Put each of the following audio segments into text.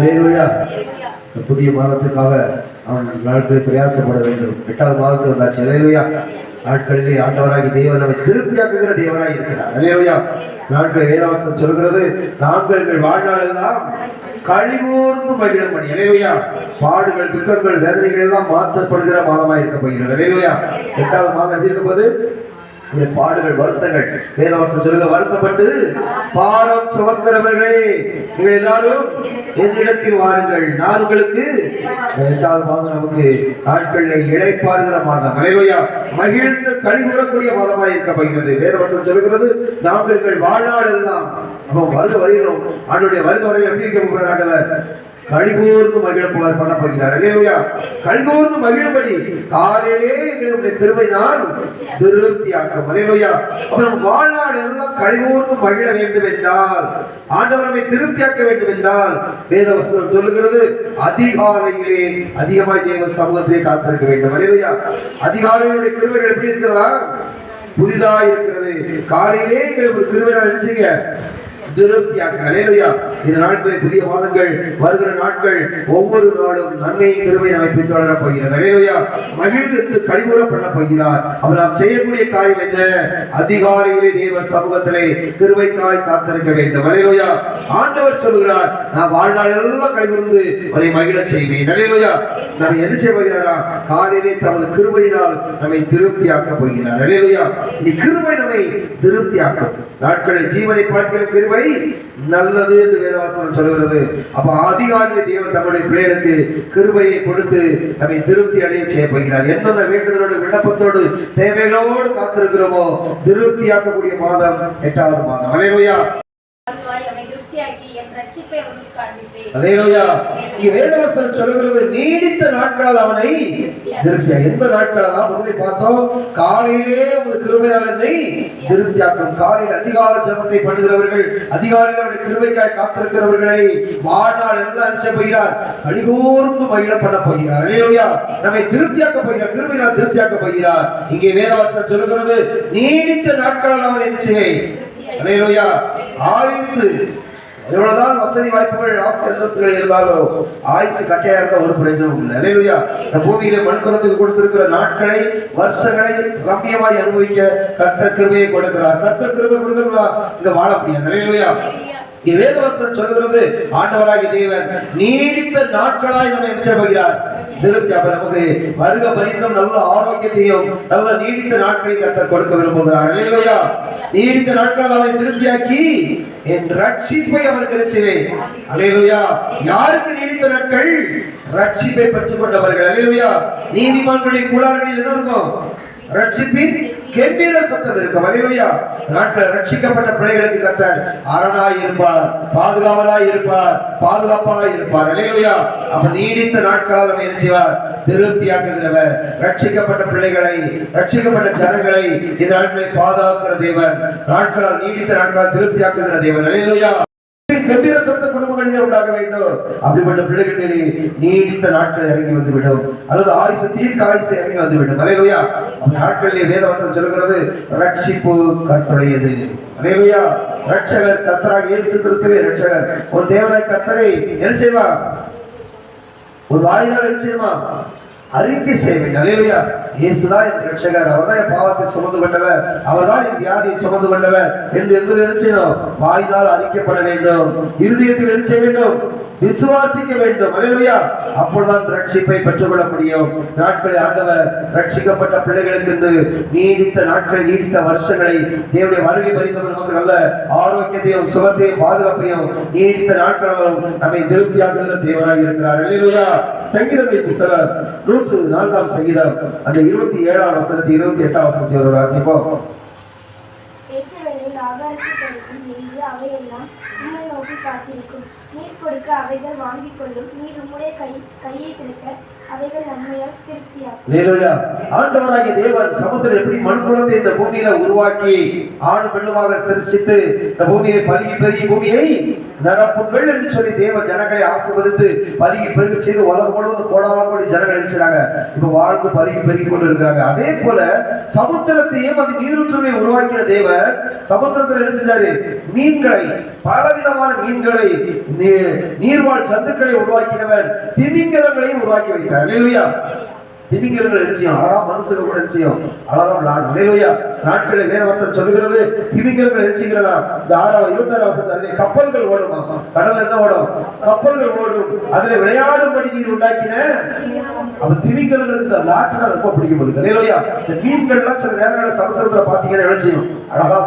அல்லேலூயா. புதிய மாதத்துக்காக அவன் நாட்களை பிரயாசப்பட வேண்டும். 8வது மாதத்துக்கு வந்தாச்சு. அல்லேலூயா. நாட்களிலே ஆண்டவராகி தேவன் நம்மை திருப்தியாக்குகிற தேவனாய் இருக்கிறார். அல்லேலூயா. நாட்களை வேதவசனம் சொல்கிறது, நாங்கள் எங்கள் வாழ்நாள் எல்லாம் கழிவூர்ந்து மகிழும்படி. அல்லேலூயா. பாடுகள், துக்கங்கள், வேதனைகள் எல்லாம் மாற்றப்படுகிற மாதமாய் இருக்க போகிறது. அல்லேலூயா. 8வது மாதம் எப்படி இருக்க போது? பாடுகள், வருத்தங்கள். வேதவசனம் சொல்லுங்க, வருத்தப்பட்டு பாரம் சுமக்கிறவர்களே நீங்கள் எல்லாரும் என்னிடத்தில் வாருங்கள், நான் உங்களுக்கு. 8வது மாதம் நமக்கு நாட்களில் இளைப்பாறுகிற மாதம். அல்லேலூயா. மகிழ்ந்து கழிவுறக்கூடிய மாதமாய் இருக்க போகிறது. வேதவசனம் சொல்லுகிறது, நாங்கள் எங்கள் வாழ்நாள் எல்லாம் வருக வருகிறோம். ஆண்டுடைய வருக வரையில் எப்படி இருக்க போகிறார் ஆண்டவர்? கழிகூர்ந்து மகிழ பண்ண போகிறார். அல்லேலூயா. கழிகூர்ந்து மகிழும்படி காலையிலே எங்களுடைய கிருபை நான் திருப்தியாக்கும். அல்லேலூயா. அப்புறம் வாழ்நாள் எல்லாம் கழிகூர்ந்து மகிழ வேண்டும் என்றால், ஆண்டவர் நம்மை திருப்தியாக்க வேண்டும் என்றால், வேதவசனம் சொல்லுகிறது, அதிகாலையிலே அதிகமாய் தேவ சமூகத்திலே காத்திருக்க வேண்டும். அல்லேலூயா. அதிகாலையினுடைய கிருபைகள் எப்படி இருக்கிறதா? புதிதாக இருக்கிறது. காலையிலே எங்களுக்கு கிருபை நான் நினைச்சீங்க திருப்தியாக. அல்லேலூயா. இந்த நாட்களில் புதிய மாதங்கள் வருகிற நாட்கள் ஒவ்வொரு நாளும் நன்மையை கிருபை நம்மை பின்தொடர போகிறது. அல்லேலூயா. மகிழ்ந்து கழிவுற பண்ண போகிறார். அவர் நாம் செய்யக்கூடிய காரியம் என்ன? அதிகாலையிலே தேவ சமூகத்திலே கிருபைக்காய் காத்திருக்க வேண்டும். அல்லேலூயா. ஆண்டவர் சொல்கிறார், நான் வாழ்நாள் எல்லாம் கழிவுந்து அவரை மகிழ செய்வேன். அல்லேலூயா. நாம் என்ன செய்ய போகிறாரா? காலையிலே தமது கிருபையினால் நம்மை திருப்தியாக்க போகிறார். அல்லேலூயா. இனி கிருபை நம்மை திருப்தியாக்கும். நாட்களில் ஜீவனை பார்க்கிற கிருபை நல்லது என்று வேதவசனம் சொல்கிறது. அப்ப அதிகாரி தேவன் தம்முடைய பிள்ளைகளுக்கு கிருபையை கொடுத்து நம்மை திருப்தி அடைய செய்ய போகிறார். என்னென்ன வேண்டுதலோடு, விண்ணப்பத்தோடு, தேவைகளோடு காத்திருக்கிறோமோ திருப்தியாக்கக்கூடிய மாதம் 8வது மாதம். அல்லேலூயா. அல்லேலூயா. இங்கே வேதவசனம் சொல்கிறது, நீடித்த நாட்களால் அவனை திருப்தியா. எந்த நாட்களால்? முதலில் பார்த்தோம், காலையிலே உங்கள் கிருபையால் என்னை திருப்தியாக்கும். காலையில் அதிகாலை ஜெபத்தை பண்ணுகிறவர்கள், அதிகாலையில் அவருடைய கிருபைக்காய் காத்திருக்கிறவர்களை வாழ்நாள் எல்லாம் அனுப்பிச்ச போகிறார், கழிகூர்ந்து மகிழ பண்ண போகிறார். அல்லேலூயா. நம்மை திருப்தியாக்க போகிறார், கிருபையால் திருப்தியாக்க போகிறார். இங்கே வேதவசனம் சொல்கிறது, நீடித்த நாட்களால் அவனை நிச்சயமே. அல்லேலூயா. ஆயுசு எவ்வளவுதான் வசதி வாய்ப்புகள், ஆஸ்தி அந்தஸ்துகள் இருந்தாலும் ஆயுசு கட்டையா இருந்த ஒரு பிரயோஜனம் இல்லை. அல்லேலூயா. இந்த பூமியில மனுக்குலத்துக்கு கொடுத்திருக்கிற நாட்களை, வருஷங்களை ரம்மியமாய் அனுபவிக்க கர்த்தர் கிருபையை கொடுக்கிறார். கர்த்தர் கிருபை கொடுக்கிறா இங்க வாழ முடியாது. அல்லேலூயா. வேதவசனம் சொல்கிறது, ஆண்டவராகிய தேவன் நீடித்த நாட்களாய் நம்மை எச்சரிக்கிறார். திருப்தி. அப்ப நமக்கு வருக பரிந்தும் நல்ல ஆரோக்கியத்தையும் நல்ல நீடித்த நாட்களை கர்த்தர் கொடுக்க விரும்புகிறார். அல்லேலூயா. நீடித்த நாட்கள் அவரை திருப்தியாக்கி என் ரட்சிப்பை அவருக்கு நிச்சயமே. அல்லேலூயா. யாருக்கு நீடித்த நாட்கள்? ரட்சிப்பை பெற்றுக் கொண்டவர்கள். அல்லேலூயா. நீதிமான்களுடைய கூடாரங்களில் என்ன இருக்கும்? ரட்சிப்பின் கெம்பீர சத்தம் இருக்கும். அல்லேலூயா. நாட்கள் ரட்சிக்கப்பட்ட பிள்ளைகளுக்கு கர்த்தர் அரணாய் இருப்பார், பாதுகாவலாய் இருப்பார், பாதுகாப்பாய் இருப்பார். அல்லேலூயா. அப்ப நீடித்த நாட்களால் நம்ம என்ன செய்வார்? திருப்தியாக்குகிறவர். ரட்சிக்கப்பட்ட பிள்ளைகளை, ரட்சிக்கப்பட்ட ஜனங்களை இந்த நாட்களை பாதுகாக்கிற தேவன், நாட்களால் நீடித்த நாட்களால் திருப்தியாக்குகிற தேவன். அல்லேலூயா. கம்பீர சத்த குடும்பங்களிலே உண்டாக வேண்டும். அப்படிப்பட்ட பிள்ளைகளிலே நீடித்த நாட்கள் இறங்கி வந்துவிடும், அல்லது ஆயுசு தீர்க்க ஆயுசு இறங்கி வந்துவிடும். அல்லேலூயா. அந்த நாட்களிலே வேதவசனம் சொல்கிறது, ரட்சிப்பு கர்த்தருடையது. அல்லேலூயா. ரட்சகர் கர்த்தராகிய இயேசு கிறிஸ்துவே ரட்சகர். ஒரு தேவனாய் கர்த்தரை என்ன செய்வார்? ஒரு வாயினால் என்ன செய்யுமா? அறிக்கை செய்ய வேண்டும். அல்லேலூயா. இயேசுதான் என் ரட்சகர், அவர்தான் என் பாவத்தை சுமந்து கொண்டவர், அவர்தான் என் வியாதியை சுமந்து கொண்டவர் என்று என்பது என்ன செய்யணும்? வாயினால் அறிக்கப்பட வேண்டும். இருதயத்தில் என்ன செய்ய வேண்டும்? விசுவாசிக்க வேண்டும். அல்லேலூயா. அப்பொழுதுதான் ரட்சிப்பை பெற்றுக்கொள்ள முடியும். நாட்களை ஆண்டவர் ரட்சிக்கப்பட்ட பிள்ளைகளுக்கு நீடித்த நாட்களை, நீடித்த வருஷங்களை, தேவனுடைய வருகை பரிந்தவர் நமக்கு நல்ல ஆரோக்கியத்தையும் சுகத்தையும் பாதுகாப்பையும் நீடித்த நாட்களும் நம்மை திருப்தியாக்குகிற தேவனாய் இருக்கிறார். அல்லேலூயா. சங்கீதங்களின் புத்தகம் 104ஆம் சங்கீதம் அந்த 27ஆம் வசனத்தை 28ஆம் வசனத்தை ஒரு வாசிப்போம். நீர் கொடுக்க அவைகள் வாங்கிக் கொள்ளும், நீர் உம்முடைய கையை திறக்க அவைகள் நன்மையால் திருப்தியாகும். அல்லேலூயா. ஆண்டவராகிய தேவன் சமுத்திரம் எப்படி மனுக்குலத்தை இந்த பூமியில உருவாக்கி ஆண் பெண்ணுமாக சிருஷ்டித்து இந்த பூமியை பருகி பெருகி பூமியை நிரப்புங்கள் என்று சொல்லி தேவ ஜனங்களை ஆசீர்வதித்து பருகி பெருகி செய்து உலகம் முழுவதும் கோடாகோடி ஜனங்கள் நினைச்சாங்க, இப்ப வாழ்ந்து பருகி பெருகி கொண்டு இருக்கிறாங்க. அதே போல சமுத்திரத்தையும் அது நீரூற்றுமை உருவாக்கின தேவன் சமுத்திரத்தில் நினைச்சாரு மீன்களை, பலவிதமான மீன்களை நீர்வாழ் சந்துக்களை உருவாக்கினவர் திமிங்கலங்களையும் உருவாக்கி வைத்தார். அல்லேலூயா. திமிங்கலங்கள் நிச்சயம் அழகா மனுஷங்க கூட நிச்சயம் அழகா அல்லேலூயா. நாட்களில் வேதவசனம் சொல்லுகிறது திமிங்கலங்கள் நிச்சயங்களா இந்த 26 வசனத்திலே கப்பல்கள் ஓடுமா, கடல் என்ன ஓடும், கப்பல்கள் ஓடும், அதுல விளையாடும்படி நீர் உண்டாக்கின அப்ப திமிங்கலங்களுக்கு இந்த நாட்டுனா ரொம்ப பிடிக்கும் போது. அல்லேலூயா. இந்த மீன்கள்லாம் சில நேரங்களில் சமுத்திரத்துல பாத்தீங்கன்னா என்ன செய்யும், அழகா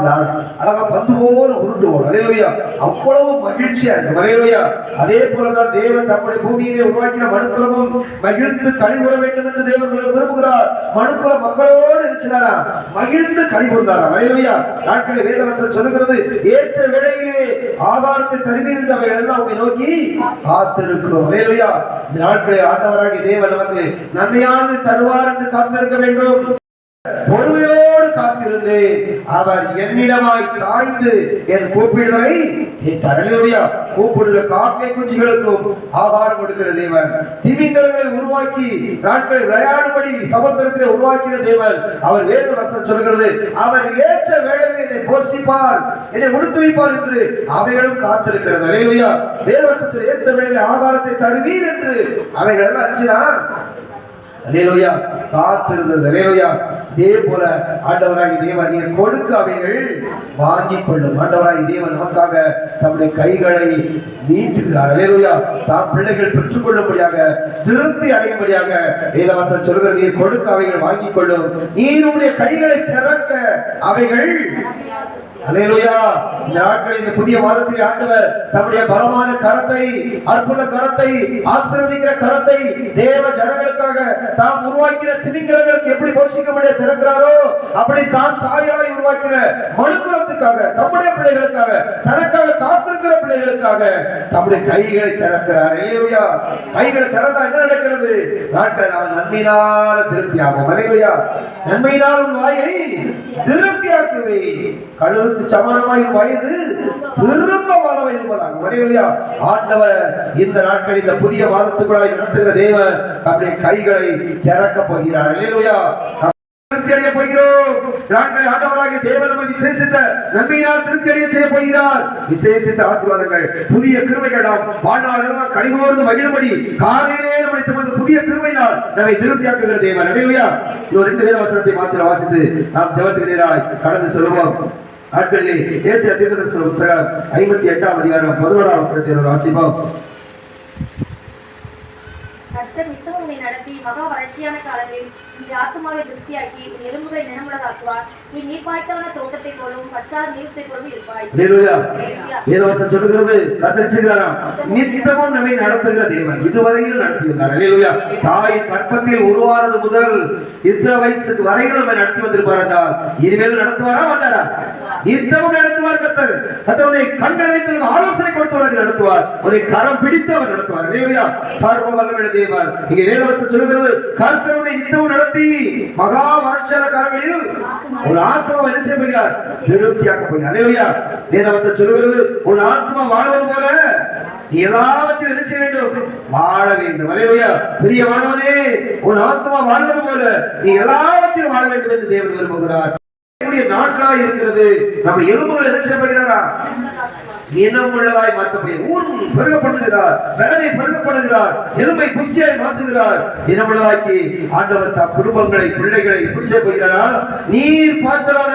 அழகா பந்து போல உருண்டு ஓடும். அல்லேலூயா. அவ்வளவு மகிழ்ச்சியா இருக்கு. அல்லேலூயா. அதே போலதான் தேவன் தம்முடைய பூமியிலே உருவாக்கின மனுக்குலமும் மகிழ்ந்து கழிவுற வேண்டும் என்று தேவன் விரும்புகிறார். மனுக்குல மக்களோடு இருக்கிறாரா, மகிழ்ந்து கழிவுறாரா. அல்லேலூயா. நாட்களில் வேதவசனம் சொல்லுகிறது ஏற்ற வேளையிலே ஆகாரத்தை தருவீர் என்று அவை எல்லாம் உங்களை நோக்கி காத்திருக்கிறோம். அல்லேலூயா. இந்த நாட்களில் ஆண்டவராகிய தேவன் நமக்கு நன்மையானது தருவார் என்று காத்திருக்க வேண்டும். பொறுமையோடு காத்திருந்தேன், அவர் என்னிடமாய் சாய்ந்து என் கூப்பிடுதலை கேட்டார். அல்லேலூயா. கூப்பிடுகிற காக்கை குஞ்சுகளுக்கும் ஆகாரம் கொடுக்கிற தேவன், திமிங்கலங்களை உருவாக்கி நாட்களை விளையாடும்படி சமுத்திரத்திலே உருவாக்கின தேவன். அவர் வேத வசனம் சொல்கிறது அவர் ஏற்ற வேளையில் என்னை போஷிப்பார், என்னை உடுத்து வைப்பார் என்று அவைகளும் காத்திருக்கிறது. அல்லேலூயா. வேத வசனத்தில் ஏற்ற வேளையில் ஆகாரத்தை தருவீர் என்று அவைகள் எல்லாம் அடிச்சுதான் அல்லேலூயா காத்திருந்தது. அல்லேலூயா. இதே போல ஆண்டவராகிய தேவன் நீர் கொடுக்க அவைகள் வாங்கிக் கொள்ளும். ஆண்டவராகிய தேவன் நமக்காக தம்முடைய கைகளை நீட்டுகிறார். அல்லேலூயா. தாம் பிள்ளைகள் பெற்றுக் கொள்ளும்படியாக திருப்தி அடையும்படியாக வேதவசனம் சொல்கிற நீர் கொடுக்க அவைகள் வாங்கிக் கொள்ளும், நீர் உடைய கைகளை திறக்க அவைகள். அல்லேலூயா. இந்த நாட்களில் இந்த புதிய மாதத்தில் ஆண்டவர் தம்முடைய பலமான கரத்தை, அற்புத கரத்தை, ஆசீர்வதிக்கிற கரத்தை தேவ ஜனங்களுக்காக தாம் உருவாக்கின திமிங்கலங்களுக்கு எப்படி போஷிக்க திறக்கிறாரோ அப்படி தான் சாயலாய் உருவாக்கின மனுக்குலத்துக்காக, தம்முடைய பிள்ளைகளுக்காக, தனக்காக காத்திருக்கிற பிள்ளைகளுக்காக தம்முடைய கைகளை திறக்கிறார். அல்லேலூயா. கைகளை திறந்தா என்ன நடக்கிறது, நாட்கள் அவன் நன்மையினால திருப்தியாகும். அல்லேலூயா. நன்மையினால் உன் வாயை திருப்தியாக்குவே, கழுவுக்கு சமானமாய் வயது திரும்ப வர வைப்பதாகும். அல்லேலூயா. ஆண்டவர் இந்த நாட்களில் இந்த புதிய மாதத்துக்குள்ளாய் நடத்துகிற தேவன் அப்படியே கைகளை திறக்க போகிறார். அல்லேலூயா. திருப்தி அடைய போகிறோம். நாட்களில் ஆண்டவராகிய தேவன் நம்மை விசேஷித்த நன்மையினால் திருப்தி அடைய செய்ய போகிறார். விசேஷித்த ஆசீர்வாதங்கள், புதிய கிருபைகள் நாம் வாழ்நாளெல்லாம் கழிவுறந்து மகிழும்படி காலையிலே நம்முடைய புதிய கிருபையினால் நம்மை திருப்தியாக்குகிற தேவன். அல்லேலூயா. இந்த 2 வேத வசனத்தை மாத்திரம் வாசித்து நாம் ஜெபத்துக்கு நேராய் கடந்து செல்வோம். நாட்களிலே ஏசாயா தீர்க்கதரிசன புத்தகம் 58ஆம் அதிகாரம் 11ஆம் வசனத்தை வாசிப்போம். கர்த்தர் நித்தமும் உன்னை நடத்தி மகா வறட்சியான காலத்தில் இந்த ஆத்துமாவை திருப்தியாக்கி உன் எலும்புகளை நினமுள்ளதாக்குவார். நீ நீர்ப்பாய்ச்சலான தோட்டத்தை போலும் பச்சாத நீர்த்தை போலும் இருப்பாய். அல்லேலூயா. வேதவசனம் சொல்லுகிறது கர்த்தர் நித்தமும் நம்மை நடத்துகிற தேவன், இதுவரையில் நடத்தியுள்ளார். அல்லேலூயா. தாய் கற்பத்தில் உருவானது முதல் இத்தனை வயசுக்கு வரையில் நம்மை நடத்தி வந்திருப்பார் என்றால் இனிமேல் நடத்துவாரா மாட்டாரா? நித்தமும் நடத்துவார். கர்த்தர் கர்த்தருடைய கண்களை வைத்து ஆலோசனை கொடுத்தவர்கள் நடத்துவார், ஒரு கரம் பிடித்து அவர் நடத்துவார். அல்லேலூயா. சர்வ வல்லமையுள்ள தேவன். இங்கே வேதவசனம் சொல்லுகிறது கர்த்தருடைய நித்தமும் நடத்தி மகா வறட்சியான காலங்களில் ஒரு ஆத்மாவை என்ன செய்ய போகிறார், திருப்தியாக்க போகிறார். அல்லேலூயா. வேதவசனம் சொல்லுகிறது ஒரு ஆத்மா வாழ்வது போல நீ எல்லாவற்றையும் என்ன செய்ய வேண்டும், வாழ வேண்டும். அல்லேலூயா. பிரியமானவனே, உன் ஆத்மா வாழ்வது போல நீ எல்லாவற்றையும் வாழ வேண்டும் என்று தேவன் விரும்புகிறார். நாட்களா இருக்கிறது, நம்ம எலும்புகள் என்ன செய்ய போகிறாரா, இனமுள்ளதாய் மாற்றப்படுகிறார். ஊன் பெருகப்படுகிறார், வேலை பெருகப்படுகிறார், எலும்பை புஷ்டியாய் மாற்றுகிறார். இனமுள்ளதாக்கி ஆண்டவர் தம் குடும்பங்களை, பிள்ளைகளை எப்படி செய்ய போகிறாரா, நீர் பாய்ச்சலான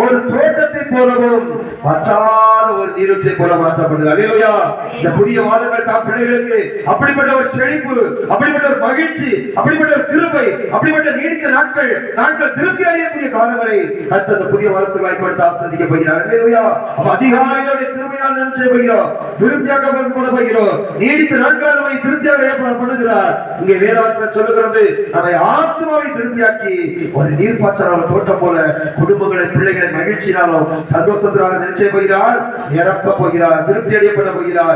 ஒரு தோட்டத்தை போலவும் பற்றாத ஒரு நீரூற்றை போல மாற்றப்படுகிறார். அல்லேலூயா. இந்த புதிய மாதங்கள் தாம் பிள்ளைகளுக்கு அப்படிப்பட்ட ஒரு செழிப்பு, அப்படிப்பட்ட ஒரு மகிழ்ச்சி, அப்படிப்பட்ட ஒரு கிருபை, அப்படிப்பட்ட நீடித்த நாட்கள் திருப்தி அடையக்கூடிய காலங்களை கர்த்தர் இந்த புதிய மாதத்துக்கு வாய்ப்படுத்த ஆசீர்வதிக்க போகிறார். அல்லேலூயா. அப்ப அதிகாலையோட கிருபையால் என்ன செய்ய போகிறோம், திருப்தியாக பண்ண போகிறோம். நீடித்த நாட்கள் நம்மை திருப்தியாக பண்ணுகிறார். இங்கே வேதவசனம் சொல்லுகிறது நம்மை ஆத்மாவை திருப்தியாக்கி ஒரு நீர்ப்பாய்ச்சலான தோட்டம் போல குடும்பங்களை, பிள்ளைகளை மகிழ்ச்சியாலும் சந்தோஷத்தினாலும் நினைச்சே போகிறார், நிரப்ப போகிறார், திருப்தி அடைய பண்ண போகிறார்.